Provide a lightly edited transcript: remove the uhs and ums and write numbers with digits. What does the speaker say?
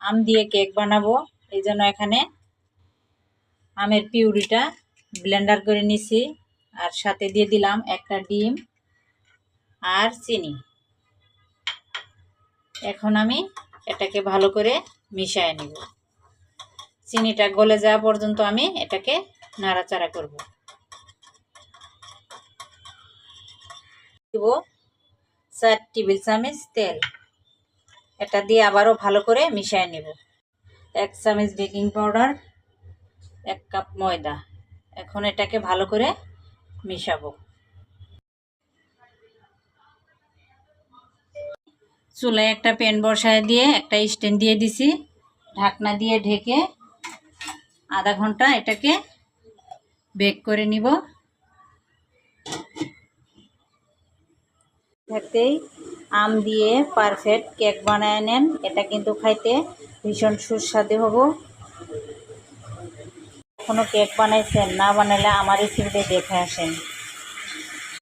আম দিয়ে কেক বানাবো। এই জন্য এখানে আমের পিউরিটা ব্লেন্ডার করে নিছি, আর সাথে দিয়ে দিলাম একটা ডিম আর চিনি। এখন আমি এটাকে ভালো করে মিশিয়ে নেব। চিনিটা গলে যাওয়া পর্যন্ত আমি এটাকে নাড়াচাড়া করব। দেব 4 টেবিল চামচ তেল। এটা দিয়ে আবারও ভালো করে মিশিয়ে নেব। 1 চামচ বেকিং পাউডার, 1 কাপ ময়দা। এখন এটাকে ভালো করে মিশাবো। চুলায় একটা প্যান বসায় দিয়ে একটা স্ট্যান্ড দিয়ে দিছি। ঢাকনা দিয়ে ঢেকে আধা ঘন্টা এটাকে বেক করে নিব। থাকতেই আম দিয়ে পারফেক্ট কেক বানায় নেন। এটা কিন্তু খাইতে ভীষণ সুস্বাদু হবে। এখনো কেক বানাইছেন? না বানালে আমার রেসিপিটা দেখে আসেন।